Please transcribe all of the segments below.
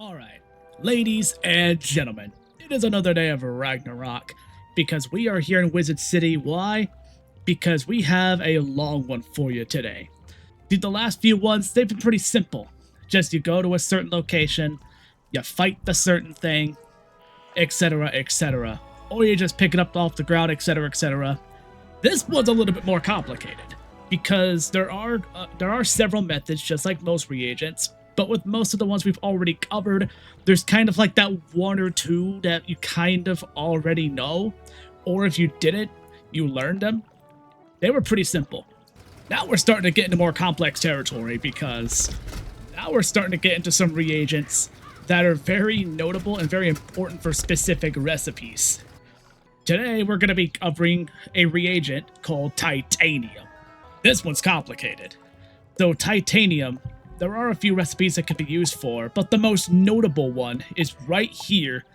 Alright, ladies and gentlemen, it is another day of Ragnarok, because we are here in Wizard City. Why? Because we have a long one for you today. See, the last few ones, they've been pretty simple. Just you go to a certain location, you fight the certain thing, etc, etc. Or you just pick it up off the ground, etc, etc. This one's a little bit more complicated, because there are several methods, just like most reagents. But with most of the ones we've already covered, there's kind of like that one or two that you kind of already know. Or if you didn't, you learned them. They were pretty simple. Now we're starting to get into more complex territory, because now we're starting to get into some reagents that are very notable and very important for specific recipes. Today we're going to be covering a reagent called titanium. This one's complicated. So titanium, there are a few recipes it could be used for, but the most notable one is right here,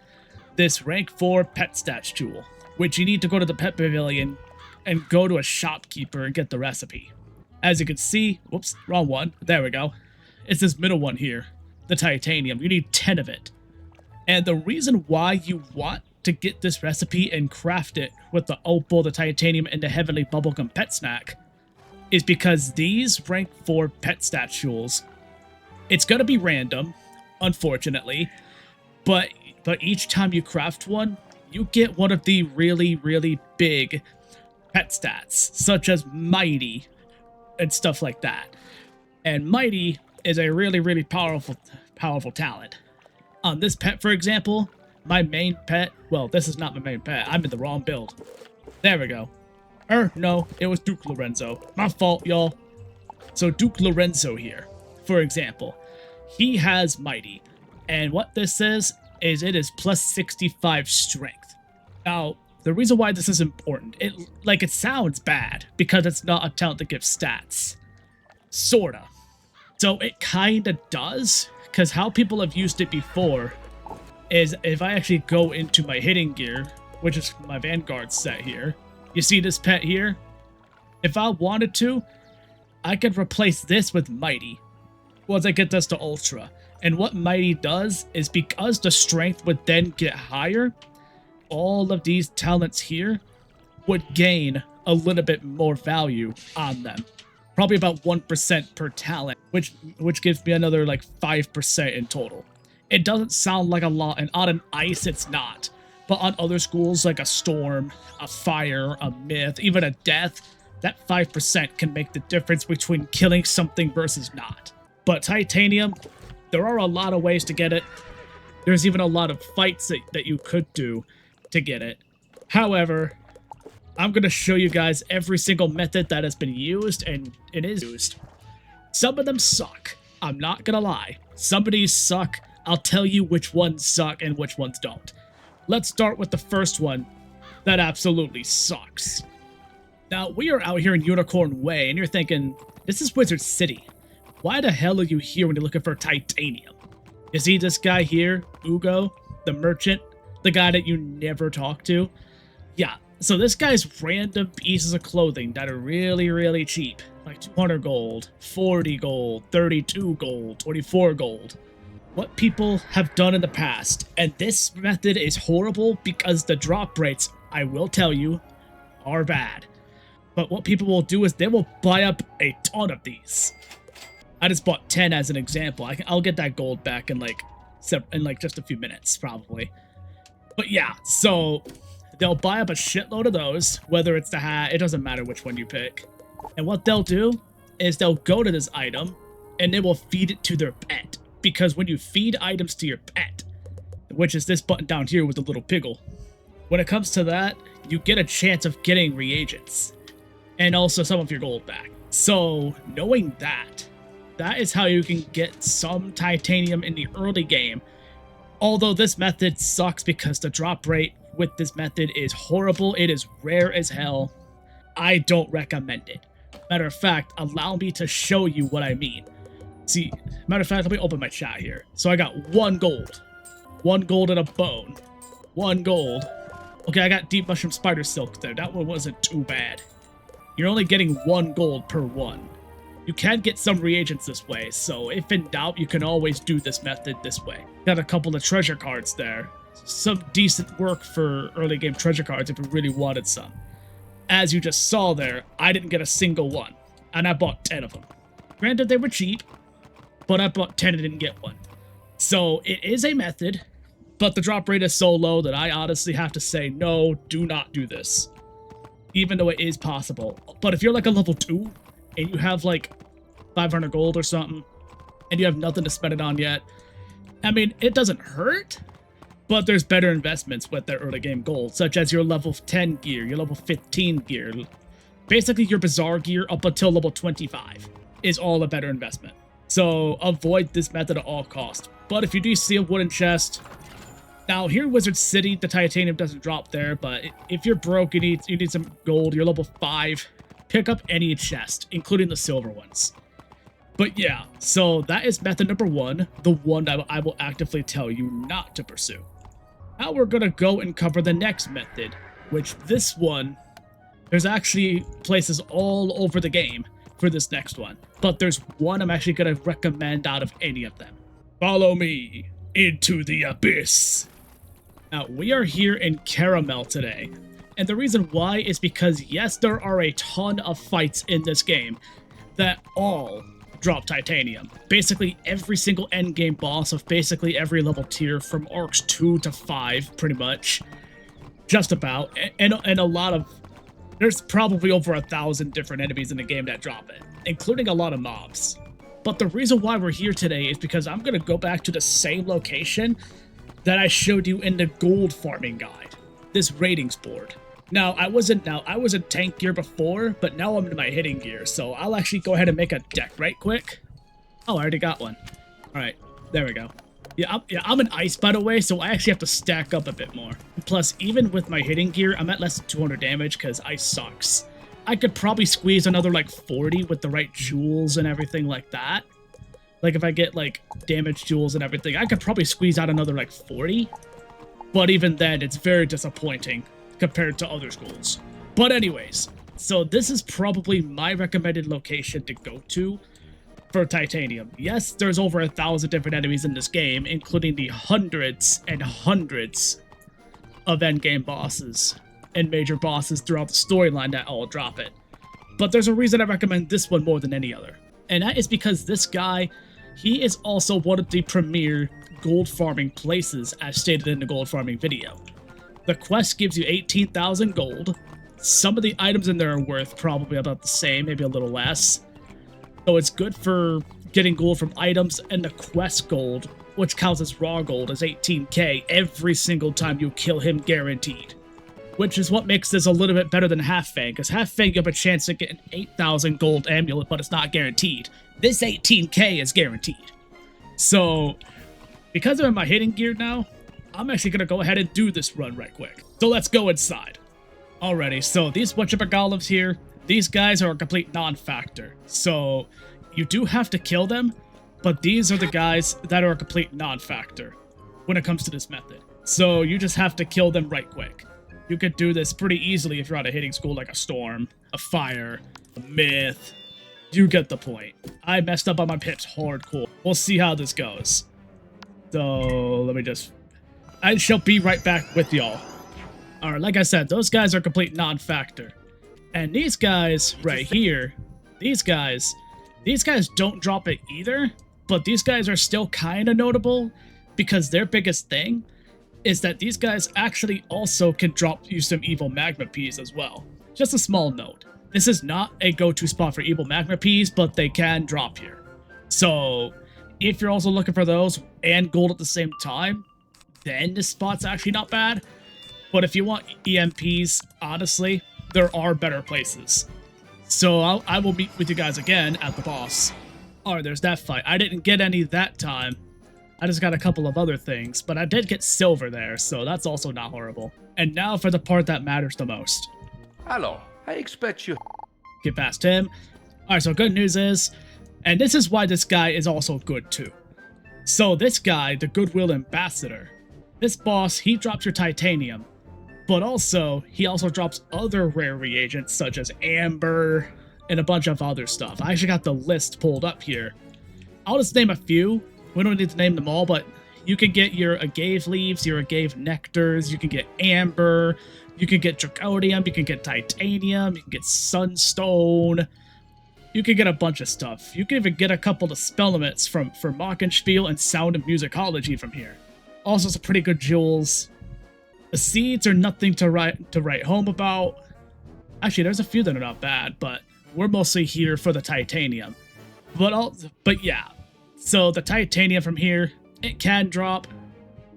this rank 4 pet stats tool, which you need to go to the pet pavilion and go to a shopkeeper and get the recipe. As you can see, whoops, wrong one, there we go. It's this middle one here, the titanium. You need 10 of it. And the reason why you want to get this recipe and craft it with the opal, the titanium, and the heavenly bubblegum pet snack is because these rank 4 pet stat tools, it's going to be random, unfortunately, but each time you craft one, you get one of the really, really big pet stats, such as Mighty and stuff like that. And Mighty is a really, really powerful talent. On this pet, for example, my main pet, well, this is not my main pet, I'm in the wrong build. There we go. No, it was Duke Lorenzo. My fault, y'all. So Duke Lorenzo here, for example, he has Mighty, and what this is it is plus 65 strength. Now, the reason why this is important, it sounds bad because it's not a talent that gives stats. Sorta. So it kinda does, because how people have used it before is if I actually go into my hitting gear, which is my Vanguard set here, you see this pet here? If I wanted to, I could replace this with Mighty once I get this to Ultra. And what Mighty does is, because the strength would then get higher, all of these talents here would gain a little bit more value on them. Probably about 1% per talent, which gives me another like 5% in total. It doesn't sound like a lot, and on an ice it's not. But on other schools like a storm, a fire, a myth, even a death, that 5% can make the difference between killing something versus not. But titanium, there are a lot of ways to get it. There's even a lot of fights that you could do to get it. However, I'm going to show you guys every single method that has been used, and it is used. Some of them suck. I'm not going to lie. Some of these suck. I'll tell you which ones suck and which ones don't. Let's start with the first one that absolutely sucks. Now, we are out here in Unicorn Way, and you're thinking, this is Wizard City. Why the hell are you here when you're looking for titanium? You see this guy here, Ugo, the merchant, the guy that you never talk to? Yeah, so this guy's random pieces of clothing that are really, really cheap. Like 200 gold, 40 gold, 32 gold, 24 gold. What people have done in the past, and this method is horrible because the drop rates, I will tell you, are bad. But what people will do is they will buy up a ton of these. I just bought 10 as an example. I'll get that gold back in like just a few minutes, probably. But yeah, so they'll buy up a shitload of those, whether it's the hat, it doesn't matter which one you pick. And what they'll do is they'll go to this item and they will feed it to their pet. Because when you feed items to your pet, which is this button down here with the little piggle, when it comes to that, you get a chance of getting reagents. And also some of your gold back. So, knowing that is how you can get some titanium in the early game. Although this method sucks because the drop rate with this method is horrible. It is rare as hell. I don't recommend it. Matter of fact, allow me to show you what I mean. See, matter of fact, let me open my chat here. So I got 1 gold. 1 gold and a bone. 1 gold. Okay, I got deep mushroom spider silk there. That one wasn't too bad. You're only getting 1 gold per one. You can get some reagents this way, so if in doubt, you can always do this method this way. Got a couple of treasure cards there. Some decent work for early game treasure cards if you really wanted some. As you just saw there, I didn't get a single one, and I bought 10 of them. Granted, they were cheap, but I bought 10 and didn't get one. So it is a method, but the drop rate is so low that I honestly have to say, no, do not do this. Even though it is possible. But if you're like a level 2, and you have like 500 gold or something, and you have nothing to spend it on yet, I mean, it doesn't hurt, but there's better investments with their early game gold, such as your level 10 gear, your level 15 gear. Basically, your Bazaar gear up until level 25 is all a better investment. So avoid this method at all costs. But if you do see a wooden chest, now here in Wizard City, the titanium doesn't drop there, but if you're broke, you need some gold, you're level 5, pick up any chest, including the silver ones. But yeah, so that is method number 1, the one that I will actively tell you not to pursue. Now we're going to go and cover the next method, which this one, there's actually places all over the game for this next one. But there's one I'm actually going to recommend out of any of them. Follow me into the abyss. Now, we are here in Caramel today. And the reason why is because, yes, there are a ton of fights in this game that all drop titanium. Basically, every single endgame boss of basically every level tier from Arcs 2 to 5, pretty much. Just about. And a lot of... There's probably over 1,000 different enemies in the game that drop it, including a lot of mobs. But the reason why we're here today is because I'm going to go back to the same location that I showed you in the gold farming guide. This ratings board. Now, I was in tank gear before, but now I'm in my hitting gear, so I'll actually go ahead and make a deck right quick. Oh, I already got one. Alright, there we go. Yeah, I'm an ice, by the way, so I actually have to stack up a bit more. Plus, even with my hitting gear, I'm at less than 200 damage because ice sucks. I could probably squeeze another, like, 40 with the right jewels and everything like that. Like, if I get, like, damage jewels and everything, I could probably squeeze out another, like, 40. But even then, it's very disappointing compared to other schools. But anyways, so this is probably my recommended location to go to for titanium. Yes, there's over 1,000 different enemies in this game, including the hundreds and hundreds of endgame bosses and major bosses throughout the storyline that all drop it. But there's a reason I recommend this one more than any other. And that is because this guy, he is also one of the premier gold farming places as stated in the gold farming video. The quest gives you 18,000 gold. Some of the items in there are worth probably about the same, maybe a little less. So it's good for getting gold from items, and the quest gold, which counts as raw gold, is 18k every single time you kill him, guaranteed. Which is what makes this a little bit better than Half Fang, because Half Fang you have a chance to get an 8,000 gold amulet, but it's not guaranteed. This 18k is guaranteed. So, because I'm in my hitting gear now, I'm actually going to go ahead and do this run right quick. So let's go inside. Alrighty, so these woodchipper golems here, these guys are a complete non-factor. So you do have to kill them, but these are the guys that are a complete non-factor when it comes to this method. So you just have to kill them right quick. You could do this pretty easily if you're at a hitting school like a Storm, a Fire, a Myth. You get the point. I messed up on my pips hardcore. We'll see how this goes. So let me just... I shall be right back with y'all. Alright, like I said, those guys are complete non-factor. And these guys right here, these guys don't drop it either, but these guys are still kind of notable because their biggest thing is that these guys actually also can drop you some evil magma peas as well. Just a small note. This is not a go-to spot for evil magma peas, but they can drop here. So if you're also looking for those and gold at the same time, then this spot's actually not bad. But if you want EMPs, honestly, there are better places. So I will meet with you guys again at the boss. Alright, there's that fight. I didn't get any that time. I just got a couple of other things, but I did get silver there, so that's also not horrible. And now for the part that matters the most. Hello, I expect you... Get past him. Alright, so good news is, and this is why this guy is also good too. So this guy, the Goodwill Ambassador, this boss, he drops your titanium, but also, he also drops other rare reagents such as amber and a bunch of other stuff. I actually got the list pulled up here. I'll just name a few. We don't need to name them all, but you can get your agave leaves, your agave nectars, you can get amber, you can get draconium, you can get titanium, you can get sunstone, you can get a bunch of stuff. You can even get a couple of spell limits from Mockenspiel and Sound of Musicology from here. Also some pretty good jewels. The seeds are nothing to write home about. Actually, there's a few that are not bad, but we're mostly here for the titanium. But yeah, so the titanium from here, it can drop,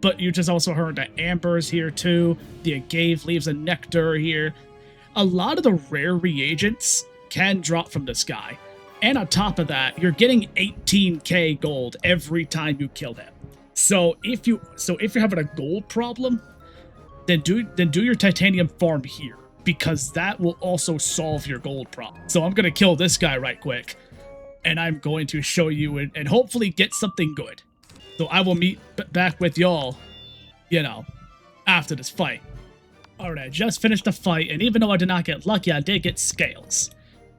but you just also heard the ambers here too, the agave leaves and nectar here. A lot of the rare reagents can drop from the sky, and on top of that, you're getting 18k gold every time you kill him. So if you're having a gold problem, then do your titanium farm here, because that will also solve your gold problem. So I'm gonna kill this guy right quick, and I'm going to show you and hopefully get something good. So I will meet back with y'all, after this fight. Alright, I just finished the fight, and even though I did not get lucky, I did get scales.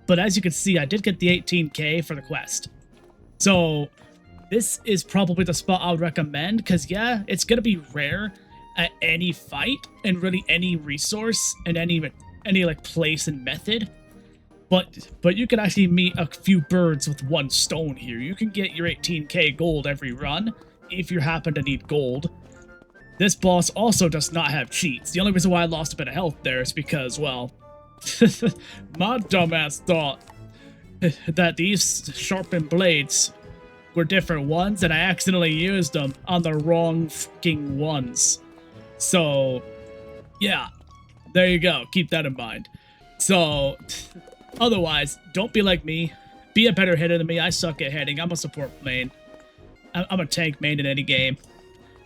But as you can see, I did get the 18k for the quest. So this is probably the spot I would recommend, because yeah, it's going to be rare at any fight, and really any resource, and any like place and method. But you can actually meet a few birds with one stone here. You can get your 18k gold every run, if you happen to need gold. This boss also does not have cheats. The only reason why I lost a bit of health there is because, well, my dumbass thought that these sharpened blades were different ones, and I accidentally used them on the wrong fucking ones. So, yeah, there you go. Keep that in mind. So, otherwise, don't be like me. Be a better hitter than me. I suck at hitting. I'm a support main. I'm a tank main in any game.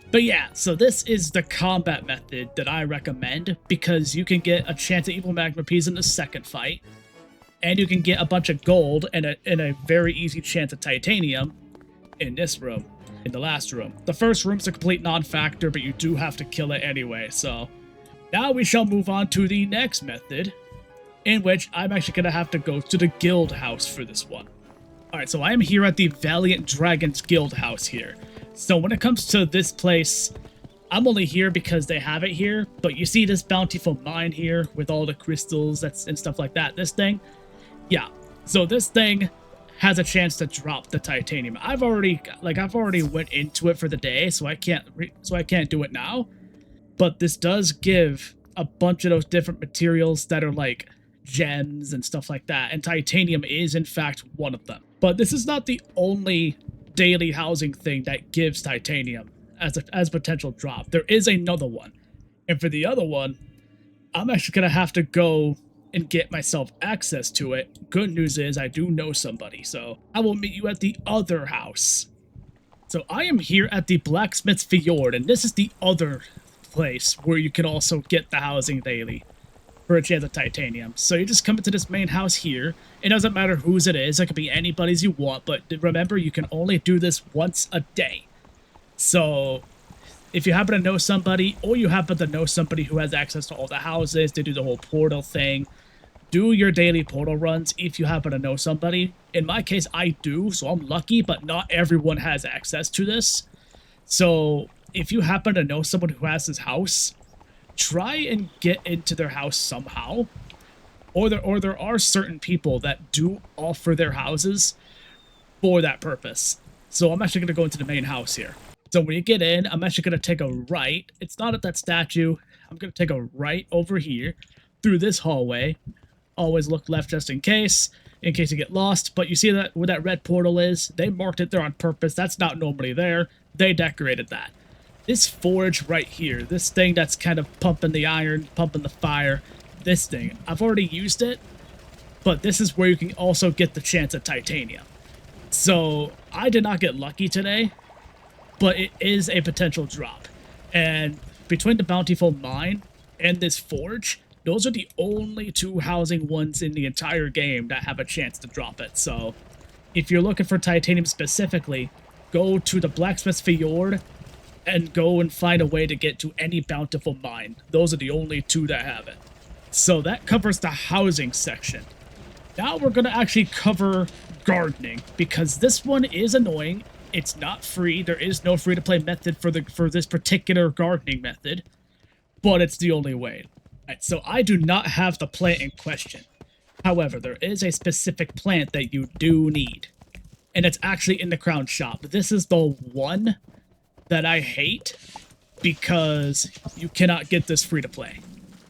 But yeah, so this is the combat method that I recommend, because you can get a chance at evil magma peas in the second fight, and you can get a bunch of gold and a very easy chance at titanium in this room, in the last room. The first room's a complete non-factor, but you do have to kill it anyway. So now we shall move on to the next method, in which I'm actually going to have to go to the guild house for this one. Alright, so I am here at the Valiant Dragons Guild House here. So when it comes to this place, I'm only here because they have it here, but you see this bountiful mine here with all the crystals and stuff like that. This thing, yeah. So this thing has a chance to drop the titanium. I've already went into it for the day, so I can't do it now. But this does give a bunch of those different materials that are like gems and stuff like that, and titanium is in fact one of them. But this is not the only daily housing thing that gives titanium as potential drop. There is another one, and for the other one, I'm actually gonna have to go and get myself access to it. Good news is I do know somebody, so I will meet you at the other house. So I am here at the Blacksmith's Fjord, and this is the other place where you can also get the housing daily for a chance of titanium. So you just come into this main house here. It doesn't matter whose it is. It could be anybody's you want, but remember, you can only do this once a day. So if you happen to know somebody, or you happen to know somebody who has access to all the houses, they do the whole portal thing, do your daily portal runs if you happen to know somebody. In my case, I do, so I'm lucky, but not everyone has access to this. So if you happen to know someone who has this house, try and get into their house somehow. Or there are certain people that do offer their houses for that purpose. So I'm actually going to go into the main house here. So when you get in, I'm actually going to take a right. It's not at that statue. I'm going to take a right over here through this hallway. Always look left just in case you get lost. But you see that where that red portal is? They marked it there on purpose. That's not normally there. They decorated that. This forge right here, this thing that's kind of pumping the iron, pumping the fire, this thing, I've already used it, but this is where you can also get the chance at titanium. So I did not get lucky today, but it is a potential drop. And between the bountiful mine and this forge, those are the only two housing ones in the entire game that have a chance to drop it. So if you're looking for titanium specifically, go to the Blacksmith's Fjord and go and find a way to get to any bountiful mine. Those are the only two that have it. So that covers the housing section. Now we're going to actually cover gardening, because this one is annoying. It's not free. There is no free-to-play method for this particular gardening method, but it's the only way. Right, so I do not have the plant in question. However, there is a specific plant that you do need, and it's actually in the crown shop. This is the one that I hate because you cannot get this free-to-play,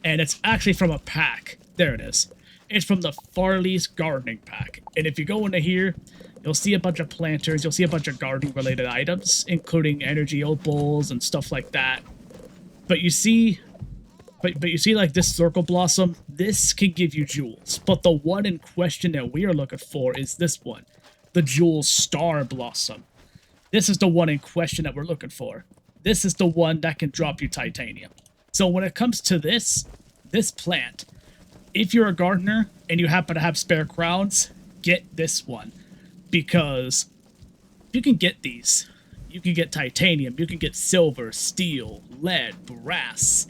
and it's actually from a pack. There it is. It's from the Farley's Gardening Pack. And if you go into here, you'll see a bunch of planters, you'll see a bunch of gardening-related items, including energy opals and stuff like that. But you see, but you see like this circle blossom, this can give you jewels. But the one in question that we are looking for is this one, the jewel star blossom. This is the one in question that we're looking for. This is the one that can drop you titanium. So when it comes to this plant, if you're a gardener and you happen to have spare crowns, get this one. Because you can get these. You can get titanium, you can get silver, steel, lead, brass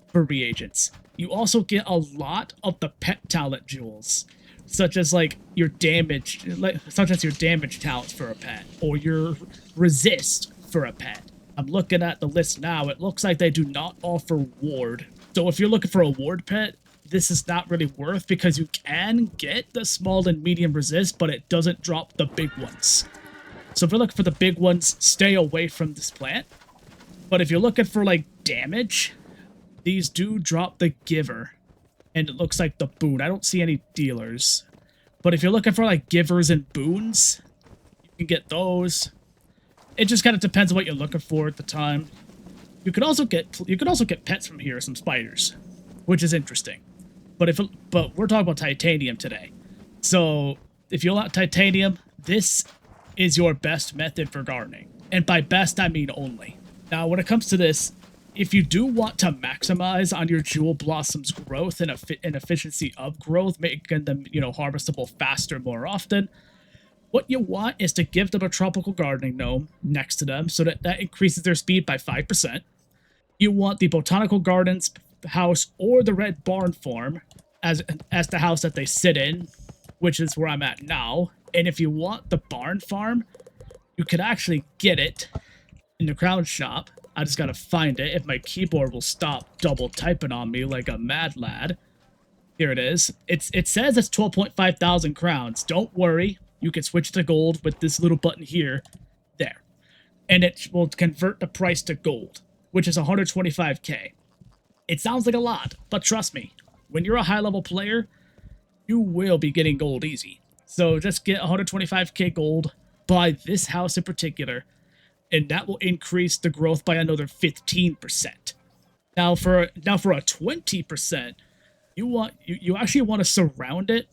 for reagents. You also get a lot of the pet talent jewels, such as like your damage, talents for a pet, or your resist for a pet. I'm looking at the list now. It looks like they do not offer ward. So if you're looking for a ward pet, this is not really worth, because you can get the small and medium resist, but it doesn't drop the big ones. So if you're looking for the big ones, stay away from this plant. But if you're looking for like damage, these do drop the giver, and it looks like the boon. I don't see any dealers, but if you're looking for like givers and boons, you can get those. It just kind of depends on what you're looking for at the time. You could also get pets from here, some spiders, which is interesting. But we're talking about titanium today. So if you want titanium, this is your best method for gardening. And by best, I mean only. Now, when it comes to this, if you do want to maximize on your jewel blossoms growth and efficiency of growth, making them, harvestable faster more often, what you want is to give them a tropical gardening gnome next to them so that increases their speed by 5%. You want the botanical gardens house or the red barn farm as the house that they sit in, which is where I'm at now. And if you want the barn farm, you can actually get it in the crown shop. I just gotta find it if my keyboard will stop double typing on me like a mad lad. Here it is. It says it's 12.5 thousand crowns. Don't worry, you can switch to gold with this little button here. There. And it will convert the price to gold, which is 125k. It sounds like a lot, but trust me, when you're a high-level player, you will be getting gold easy. So just get 125k gold, buy this house in particular, and that will increase the growth by another 15%. Now for a 20%, you actually want to surround it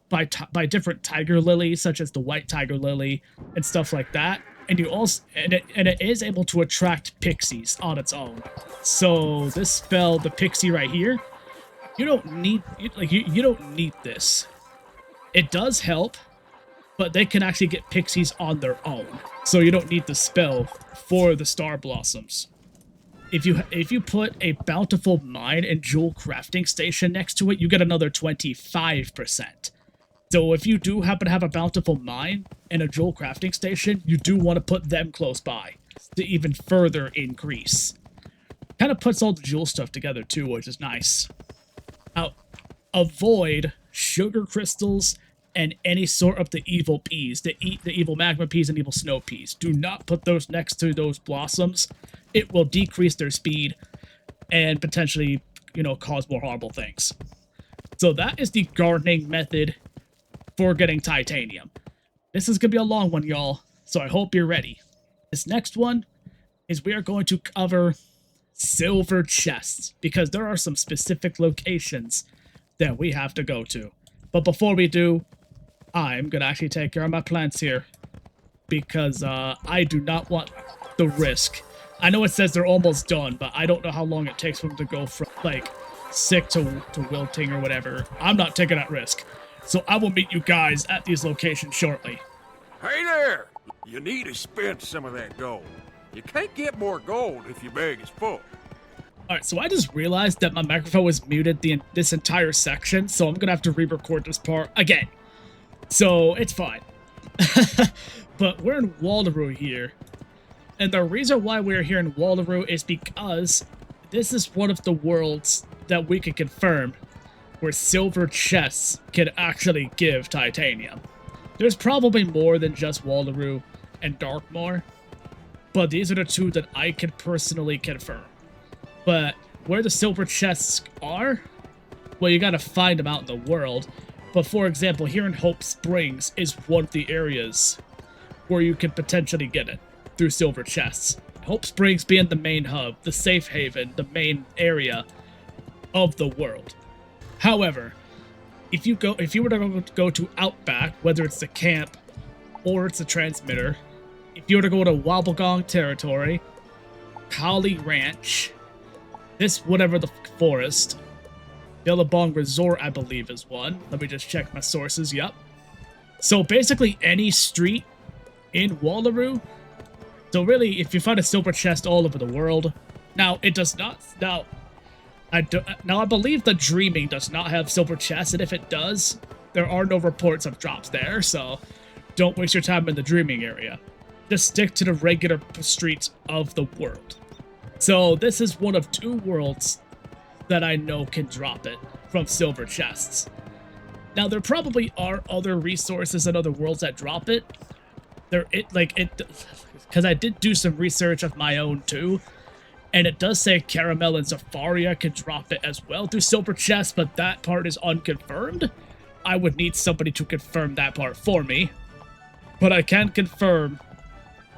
by different tiger lilies, such as the white tiger lily and stuff like that. And it is able to attract pixies on its own. So this spell, the pixie right here, you don't need this. It does help, but they can actually get pixies on their own. So you don't need the spell for the star blossoms. If you put a bountiful mine and jewel crafting station next to it, you get another 25%. So if you do happen to have a bountiful mine and a jewel crafting station, you do want to put them close by to even further increase. Kind of puts all the jewel stuff together too, which is nice. Now, avoid sugar crystals and any sort of the evil peas, the evil magma peas and evil snow peas. Do not put those next to those blossoms. It will decrease their speed and potentially, cause more horrible things. So that is the gardening method for getting titanium. This is going to be a long one, y'all, so I hope you're ready. This next one is we are going to cover silver chests, because there are some specific locations that we have to go to. But before we do, I'm going to actually take care of my plants here, because I do not want the risk. I know it says they're almost done, but I don't know how long it takes for them to go from, sick to wilting or whatever. I'm not taking that risk. So I will meet you guys at these locations shortly. Hey there! You need to spend some of that gold. You can't get more gold if your bag is full. Alright, so I just realized that my microphone was muted this entire section, so I'm gonna have to re-record this part again. So it's fine. But we're in Wallaroo here. And the reason why we're here in Wallaroo is because this is one of the worlds that we can confirm where silver chests can actually give titanium. There's probably more than just Wallaroo and Darkmoor, but these are the two that I can personally confirm. But where the silver chests are, well, you gotta find them out in the world. But for example, here in Hope Springs is one of the areas where you can potentially get it through silver chests. Hope Springs being the main hub, the safe haven, the main area of the world. However, if you were to go to Outback, whether it's the camp or it's the transmitter, if you were to go to Wobblegong territory, Kali Ranch, this whatever the forest, Billabong Resort, I believe, is one. Let me just check my sources. Yep. So basically any street in Wallaroo. So really, if you find a silver chest all over the world, now it does not. Now I believe the Dreaming does not have silver chests, and if it does, there are no reports of drops there. So don't waste your time in the Dreaming area. Just stick to the regular streets of the world. So this is one of two worlds that I know can drop it from silver chests. Now there probably are other resources and other worlds that drop it. Because I did do some research of my own too, and it does say Caramel and Zafaria can drop it as well through silver chests, but that part is unconfirmed. I would need somebody to confirm that part for me, but I can confirm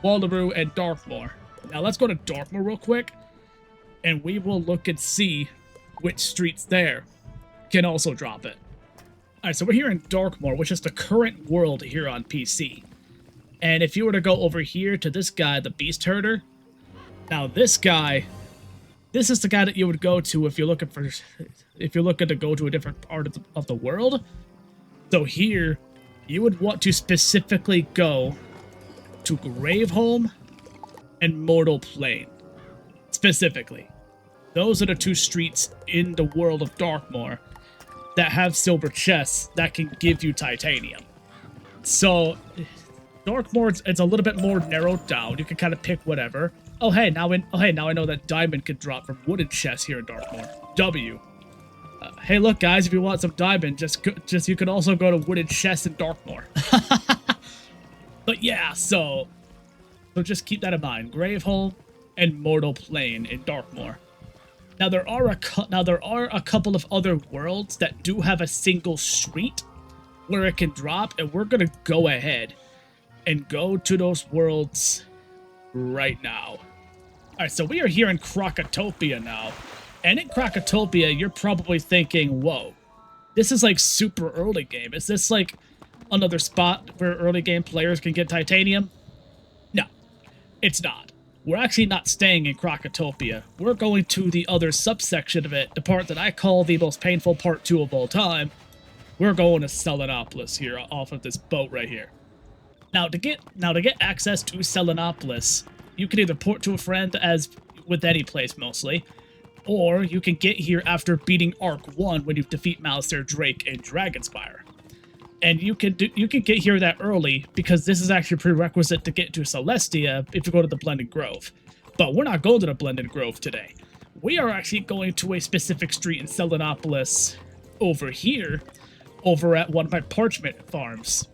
Wallaroo and Darkmoor. Now let's go to Darkmoor real quick, and we will look and see which streets there can also drop it. Alright, so we're here in Darkmoor, which is the current world here on PC. And if you were to go over here to this guy, the Beast Herder, now this guy, this is the guy that you would go to if you're looking to go to a different part of the world. So here, you would want to specifically go to Graveholm and Mortal Plain. Specifically. Those are the two streets in the world of Darkmoor that have silver chests that can give you titanium. So Darkmoor, it's a little bit more narrowed down. You can kind of pick whatever. Oh hey, now I know that diamond can drop from wooden chests here in Darkmoor. W. Hey, look, guys, if you want some diamond, you can also go to wooden chests in Darkmoor. But yeah, so just keep that in mind. Graveholm and Mortal Plain in Darkmoor. Now there are a couple of other worlds that do have a single street where it can drop, and we're gonna go ahead and go to those worlds right now. Alright, so we are here in Krokotopia now. And in Krokotopia, you're probably thinking, whoa, this is like super early game. Is this like another spot where early game players can get titanium? No, it's not. We're actually not staying in Krokotopia. We're going to the other subsection of it, the part that I call the most painful part 2 of all time. We're going to Selenopolis here off of this boat right here. Now to get access to Selenopolis, you can either port to a friend, as with any place mostly, or you can get here after beating Arc 1 when you defeat Malistaire, Drake, and Dragonspire. And you can get here that early because this is actually a prerequisite to get to Celestia if you go to the Blended Grove. But we're not going to the Blended Grove today. We are actually going to a specific street in Selenopolis over here, over at one of my parchment farms.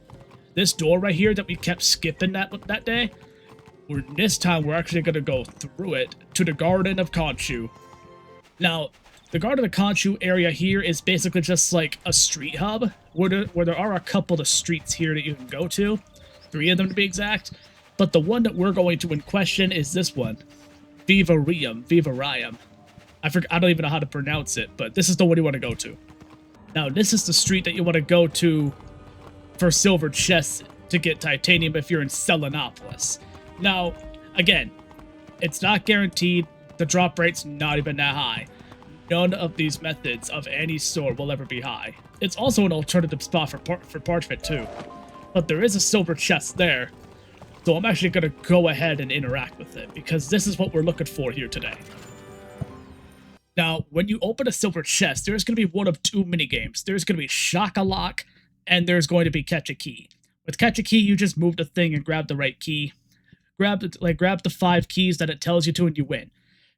This door right here that we kept skipping that day, this time we're actually going to go through it to the Garden of Khonshu. Now, the Garden of Khonshu area here is basically just like a street hub, where there are a couple of streets here that you can go to, 3 of them to be exact, but the one that we're going to in question is this one, Vivarium. I don't even know how to pronounce it, but this is the one you want to go to. Now, this is the street that you want to go to for silver chests to get titanium if you're in Selenopolis. Now, again, it's not guaranteed. The drop rate's not even that high. None of these methods of any sort will ever be high. It's also an alternative spot for parchment too. But there is a silver chest there, so I'm actually going to go ahead and interact with it, because this is what we're looking for here today. Now, when you open a silver chest, there's going to be one of 2 minigames. There's going to be Shock-a-Lock and there's going to be catch a key. With catch a key, you just move the thing and grab the right key. Grab the 5 keys that it tells you to, and you win.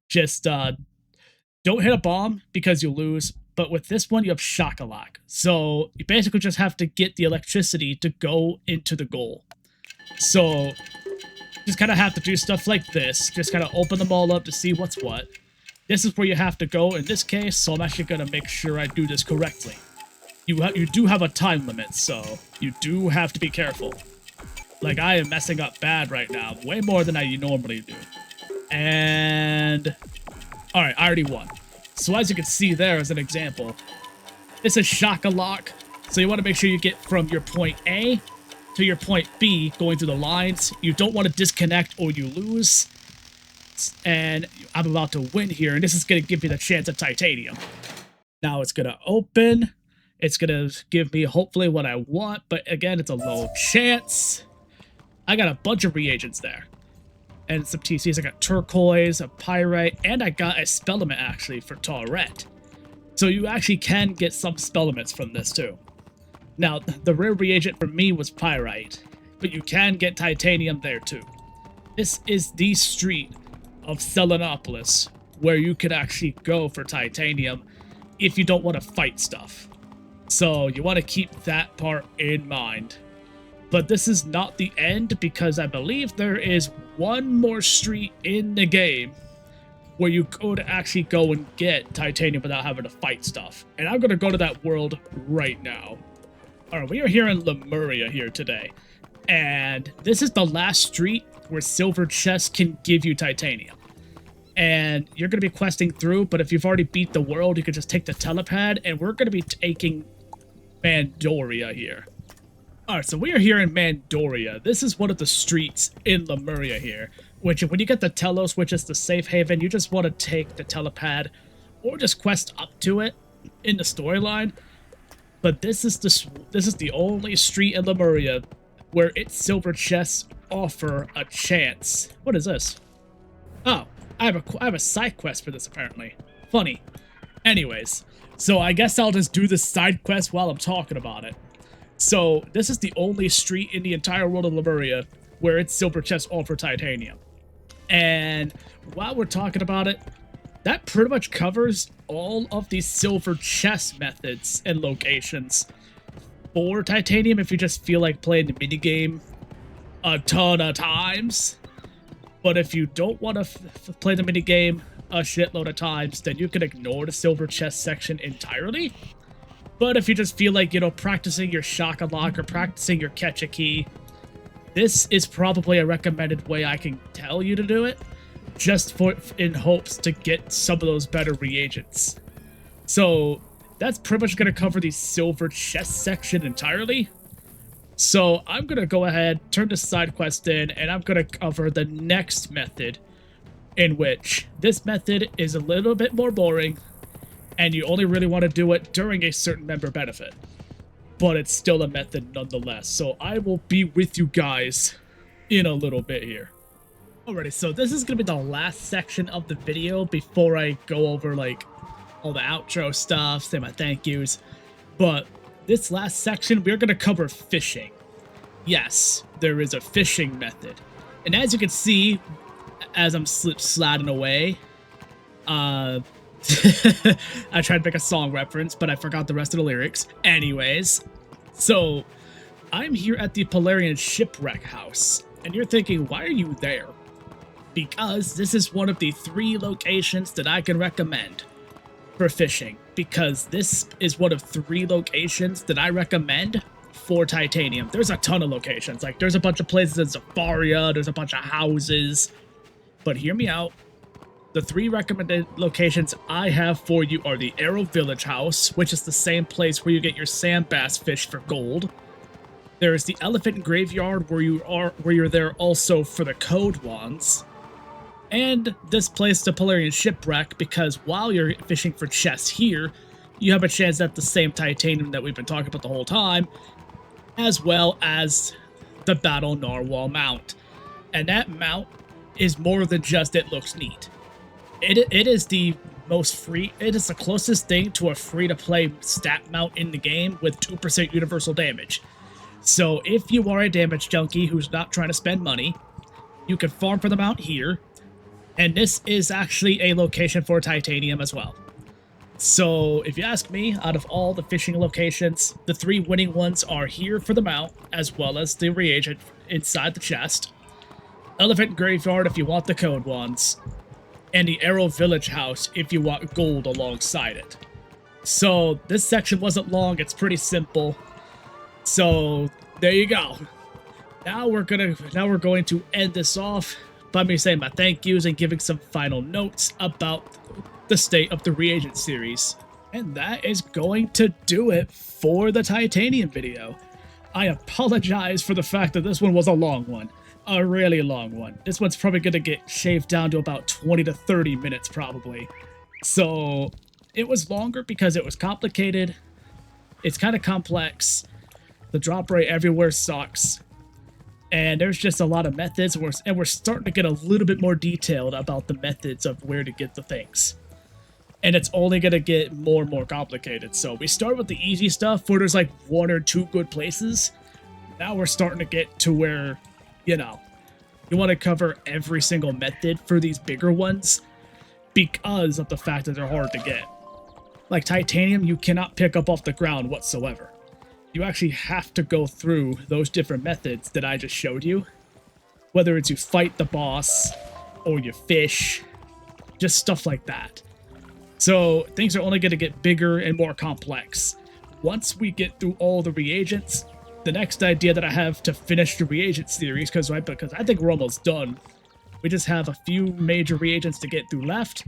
Just don't hit a bomb because you'll lose. But with this one, you have shock-a-lock. So you basically just have to get the electricity to go into the goal. So just kind of have to do stuff like this. Just kind of open them all up to see what's what. This is where you have to go in this case, so I'm actually going to make sure I do this correctly. You do have a time limit, so you do have to be careful. Like, I am messing up bad right now, way more than I normally do. And... alright, I already won. So as you can see there as an example, this is shock-a-lock. So you want to make sure you get from your point A to your point B going through the lines. You don't want to disconnect or you lose. And I'm about to win here, and this is going to give me the chance at titanium. Now it's going to open. It's going to give me hopefully what I want, but again, it's a low chance. I got a bunch of reagents there. And some TCs. I got turquoise, a pyrite, and I got a spellament actually for Tauret. So you actually can get some spellaments from this too. Now, the rare reagent for me was pyrite, but you can get titanium there too. This is the street of Selenopolis where you could actually go for titanium if you don't want to fight stuff. So you want to keep that part in mind. But this is not the end, because I believe there is one more street in the game where you could actually go and get titanium without having to fight stuff. And I'm going to go to that world right now. Alright, we are here in Lemuria here today. And this is the last street where silver chests can give you titanium. And you're going to be questing through, but if you've already beat the world, you can just take the telepad, and we're going to be taking Mandoria here. Alright, so we are here in Mandoria. This is one of the streets in Lemuria here, which when you get the Telos, which is the safe haven, you just want to take the telepad or just quest up to it in the storyline. But this is the only street in Lemuria where its silver chests offer a chance. What is this? Oh, I have a side quest for this apparently. Funny. Anyways, so I guess I'll just do the side quest while I'm talking about it. So, this is the only street in the entire world of Lemuria where its silver chests offer titanium. And while we're talking about it, that pretty much covers all of the silver chest methods and locations for titanium if you just feel like playing the minigame a ton of times. But if you don't want to play the minigame a shitload of times, then you can ignore the silver chest section entirely. But if you just feel like, you know, practicing your shock-a-lock or practicing your catch-a-key, this is probably a recommended way I can tell you to do it, just in hopes to get some of those better reagents. So that's pretty much going to cover the silver chest section entirely. So I'm going to go ahead, turn the side quest in, and I'm going to cover the next method, in which this method is a little bit more boring, and you only really want to do it during a certain member benefit. But it's still a method nonetheless. So I will be with you guys in a little bit here. Alrighty, so this is going to be the last section of the video before I go over, like, all the outro stuff, say my thank yous. But this last section, we're going to cover fishing. Yes, there is a fishing method. And as you can see, as I'm sliding away, I tried to make a song reference, but I forgot the rest of the lyrics. Anyways, so I'm here at the Polarian Shipwreck House, and you're thinking, why are you there? Because this is one of the 3 locations that I can recommend for fishing, because this is one of 3 locations that I recommend for titanium. There's a ton of locations, like there's a bunch of places in Zafaria, there's a bunch of houses, but hear me out. The 3 recommended locations I have for you are the Arrow Village House, which is the same place where you get your sand bass fish for gold. There is the Elephant Graveyard, where you're there also for the code wands. And this place, the Polarian Shipwreck, because while you're fishing for chests here, you have a chance at the same titanium that we've been talking about the whole time, as well as the Battle Narwhal mount. And that mount is more than just it looks neat. It is the most free. It is the closest thing to a free-to-play stat mount in the game with 2% universal damage. So if you are a damage junkie who's not trying to spend money, you can farm for the mount here. And this is actually a location for titanium as well. So if you ask me, out of all the fishing locations, the 3 winning ones are here for the mount, as well as the reagent inside the chest, Elephant Graveyard if you want the code ones, and the Arrow Village House if you want gold alongside it. So this section wasn't long, it's pretty simple. So there you go. Now we're going to end this off by me saying my thank yous and giving some final notes about the state of the Reagent series. And that is going to do it for the Titanium video. I apologize for the fact that this one was a long one. A really long one. This one's probably going to get shaved down to about 20 to 30 minutes probably. So it was longer because it was complicated. It's kind of complex. The drop rate everywhere sucks. And there's just a lot of methods, and we're starting to get a little bit more detailed about the methods of where to get the things. And it's only going to get more and more complicated. So we start with the easy stuff where there's like 1 or 2 good places. Now we're starting to get to where, you know, you want to cover every single method for these bigger ones because of the fact that they're hard to get. Like titanium, you cannot pick up off the ground whatsoever. You actually have to go through those different methods that I just showed you. Whether it's you fight the boss or you fish, just stuff like that. So things are only going to get bigger and more complex. Once we get through all the reagents, the next idea that I have to finish the reagent series, because I think we're almost done. We just have a few major reagents to get through left.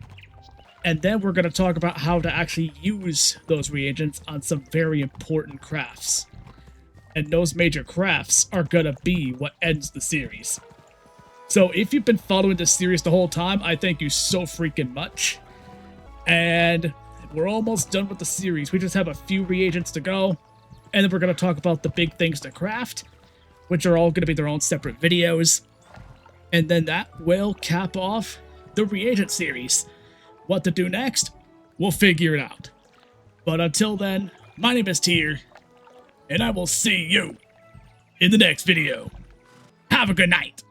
And then we're going to talk about how to actually use those reagents on some very important crafts. And those major crafts are going to be what ends the series. So if you've been following this series the whole time, I thank you so freaking much. And we're almost done with the series. We just have a few reagents to go. And then we're going to talk about the big things to craft, which are all going to be their own separate videos. And then that will cap off the reagent series. What to do next? We'll figure it out. But until then, my name is Tier, and I will see you in the next video. Have a good night.